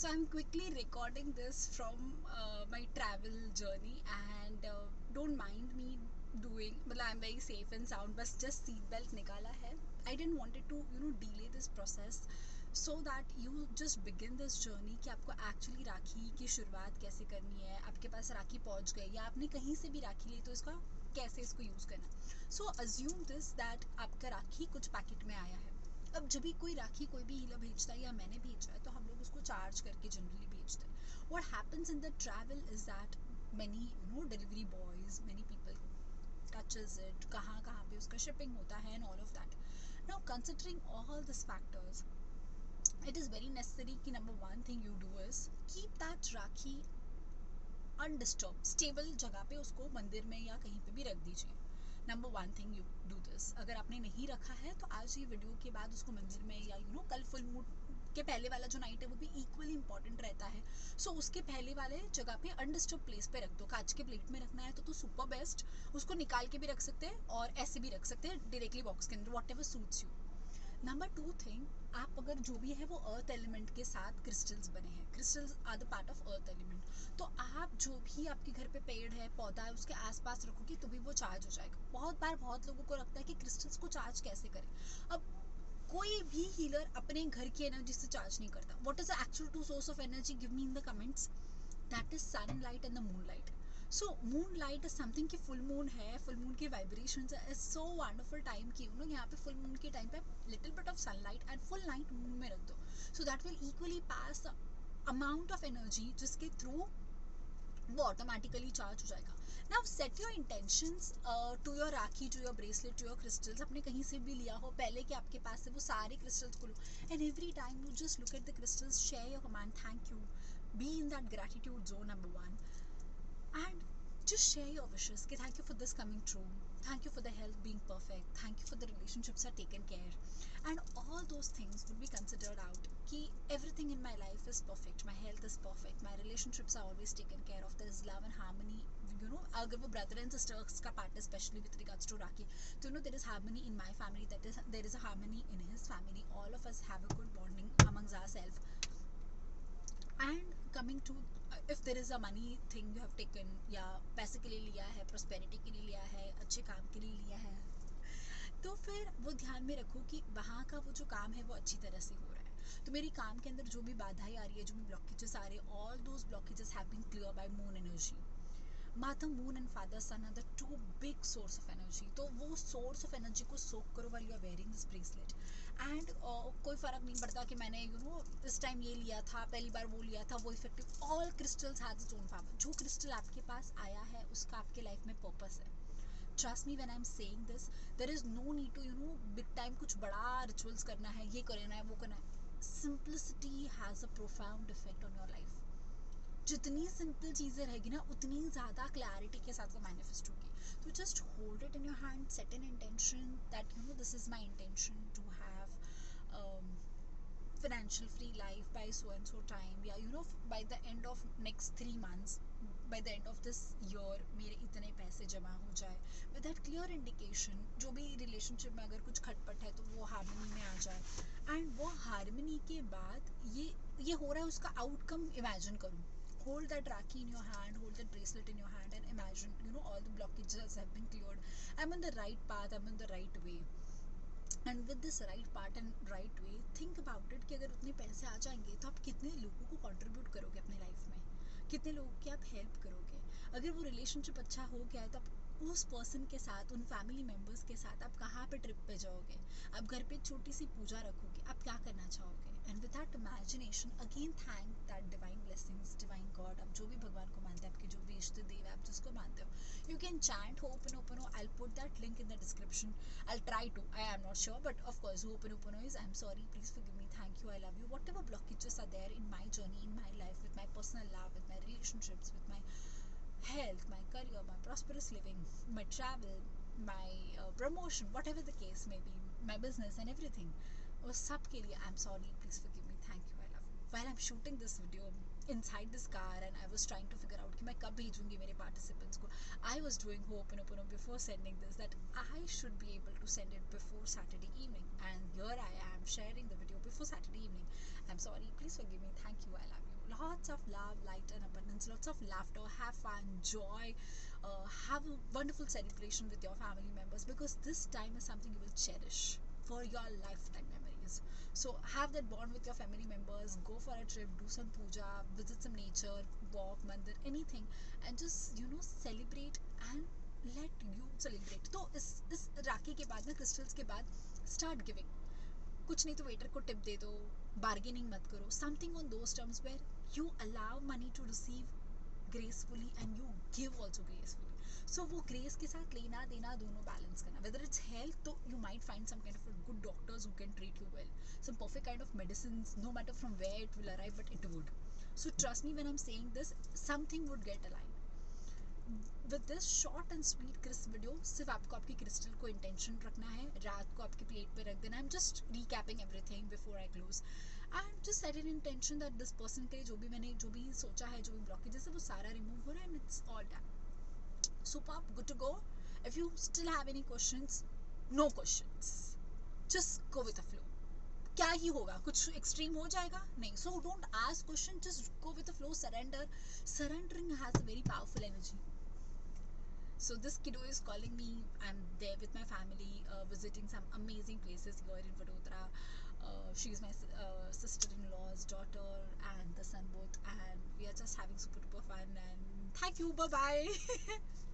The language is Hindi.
So I'm quickly recording this from my travel journey, and don't mind me doing. मतलब I'm very safe and sound. बस just seat belt निकाला है. I didn't wanted to delay this process so that you just begin this journey कि आपको actually राखी की शुरुआत कैसे करनी है. आपके पास राखी पहुंच गई या आपने कहीं से भी राखी ली तो इसका कैसे इसको यूज़ करना. So assume this that आपका राखी कुछ पैकेट में आया है. अब जब भी कोई राखी कोई भी हीला भेजता है या मैंने भेजा है तो हम लोग उसको चार्ज करके जनरली भेजते हैं. What happens in the travel is that many delivery boys many people touches it, कहाँ कहाँ पे उसका शिपिंग होता है and all of that. Now considering all this factors, it is very necessary कि number one thing you do is keep that rakhi undisturb stable जगह पे उसको मंदिर में या कहीं पे भी रख दीजिए. Number one thing you do this. अगर आपने नहीं रखा है तो आज ये वीडियो के बाद उसको मंदिर में या कल फुल मून के पहले वाला जो नाइट है वो भी इक्वली इंपॉर्टेंट रहता है. सो उसके पहले वाले जगह पे अनडिस्टर्ब प्लेस पे रख दो. कांच के प्लेट में रखना है तो सुपर बेस्ट. उसको निकाल के भी रख सकते हैं और ऐसे भी रख सकते हैं डायरेक्टली बॉक्स के अंदर, what ever suits you. Number two thing, आप अगर जो भी है वो अर्थ एलिमेंट के साथ क्रिस्टल्स बने हैं. Crystals are the part of earth element. तो आप जो भी आपके घर पे पेड़ है पौधा है उसके आसपास रखोगे तो भी वो चार्ज हो जाएगा. बहुत बार बहुत लोगों को लगता है कि क्रिस्टल्स को चार्ज कैसे करें. अब कोई भी हीलर अपने घर की एनर्जी से चार्ज नहीं करता. What is the actual to source of energy? Give me in the comments. That is sunlight and the moonlight. So moon light is something कि फुल मून है, फुल मून की vibration is so wonderful time कि यहाँ पे फुल मून के टाइम पे little bit of sunlight and full night moon में रख दो. So that will equally pass the amount of energy जिसके थ्रू वो ऑटोमेटिकली चार्ज हो जाएगा. Now set your intentions to your rakhi, to your bracelet, to your crystals. आपने कहीं से भी लिया हो, पहले कि आपके पास है वो सारे क्रिस्टल्स को लो and every time you just look at the crystals, share your command, thank you, be in that gratitude zone number one. And just share your wishes. Okay, thank you for this coming true. Thank you for the health being perfect. Thank you for the relationships are taken care. And all those things would be considered out. Ki everything in my life is perfect. My health is perfect. My relationships are always taken care of. There is love and harmony. अगर वो brother and sisters का part है, especially with regards to Rakhi, so there is harmony in my family. There is a harmony in his family. All of us have a good bonding amongst ourselves. And coming to if there is a money thing you have taken, या पैसे के लिए लिया है, प्रॉस्पेरिटी के लिए लिया है, अच्छे काम के लिए लिया है, तो फिर वो ध्यान में रखो कि वहाँ का वो जो काम है वो अच्छी तरह से हो रहा है. तो मेरी काम के अंदर जो भी बाधाएं आ रही है, जो भी ब्लॉकेजेस आ रहे हैं, all those blockages have been clear by moon energy. माता moon and father sun are the two big source of energy. तो वो सोर्स ऑफ एनर्जी को सोक करो while you are wearing this bracelet. And कोई फर्क नहीं पड़ता कि मैंने इस टाइम ये लिया था, पहली बार वो लिया था, वो effective. All crystals have its own power. जो क्रिस्टल आपके पास आया है उसका आपके लाइफ में पर्पस है. Trust me when I am saying this, there is no need to big time कुछ बड़ा रिचुअल्स करना है, ये करना है, वो करना है. Simplicity has a profound effect on your life. जितनी सिंपल चीज़ें रहेगी ना उतनी ज़्यादा क्लैरिटी के साथ वो मैनिफेस्ट होगी. तो just hold it in your hand, set an intention that this is my intention to have financial free life by so and so time, या by the end of next 3 months, by the end of this year मेरे इतने पैसे जमा हो जाए. with that clear indication, जो भी रिलेशनशिप में अगर कुछ खटपट है तो वो हार्मनी में आ जाए. एंड वो हार्मनी के बाद ये हो रहा है उसका आउटकम इमेजिन करूँ. Hold that Rakhi in your hand, hold that bracelet in your hand and imagine, all the blockages have been cleared. I'm on the right path, I'm on the right way. And with this right part and right way, think about it कि अगर उतने पैसे आ जाएंगे तो आप कितने लोगों को कंट्रीब्यूट करोगे अपने लाइफ में, कितने लोगों की आप हेल्प करोगे. अगर वो रिलेशनशिप अच्छा हो गया है तो आप उस पर्सन के साथ, उन फैमिली मेम्बर्स के साथ आप कहाँ पे ट्रिप पे जाओगे, आप घर पे एक छोटी सी पूजा रखोगे, आप क्या करना चाहोगे. And with that imagination again thank that divine blessings, divine God. आप जो भी भगवान को मानते हैं, आपके जो भी इष्ट देव है आप जिसको मानते हो, you can chant Ho'oponopono. I'll put that link in the description. I'll try to. I am not sure, but of course, Ho'oponopono is, I'm sorry, please forgive me, thank you, I love you. Whatever blockages are there in my journey, in my life, with my personal love, with my relationships, with my health, my career, my prosperous living, my travel, my promotion, whatever the case may be, my business and everything. उस सब के लिए I am sorry, please forgive me, thank you, I love you. While I am shooting this video, inside this car and I was trying to figure out कि मैं कब भेजूंगी मेरे participants को. I was doing Ho'oponopono before sending this, that I should be able to send it before Saturday evening, and here I am sharing the video before Saturday evening. I'm sorry, please forgive me. Thank you, I love you. Lots of love, light and abundance, lots of laughter, have fun, joy, have a wonderful celebration with your family members, because this time is something you will cherish for your lifetime memories. So have that bond with your family members, go for a trip, do some puja, visit some nature, walk, mandir, anything, and just celebrate and let you celebrate. तो इस राखी के बाद ना, क्रिस्टल्स के बाद, start giving. कुछ नहीं तो वेटर को टिप दे दो, बार्गेनिंग मत करो, something on those terms where you allow money to receive gracefully and you give also gracefully. So वो grace के साथ लेना देना दोनों balance करना. Whether it's health, तो you might find some kind of a good doctors who can treat you well, some perfect kind of medicines, no matter from where it will arrive, but it would. So trust me when I'm saying this, something would get aligned. With this short and sweet crisp video, सिर्फ आपको आपकी क्रिस्टल को इंटेंशन रखना है, रात को आपके प्लेट पे रख देना. I'm just recapping everything before I close. And just set an intention that this person के लिए जो भी सोचा है, जो भी ब्लॉकेजेस है, वो सारा रिमूव हो रहा है and it's all done. Superb, good to go. If you still have any questions, no questions. Just go with the flow. क्या ही होगा, कुछ एक्सट्रीम हो जाएगा नहीं. So don't ask question, just go with the flow, surrender. Surrendering has a very powerful energy. So this kiddo is calling me. I'm there with my family, visiting some amazing places here in Vadodara. She is my sister-in-law's daughter and the son both, and we are just having super duper fun. And thank you, bye bye.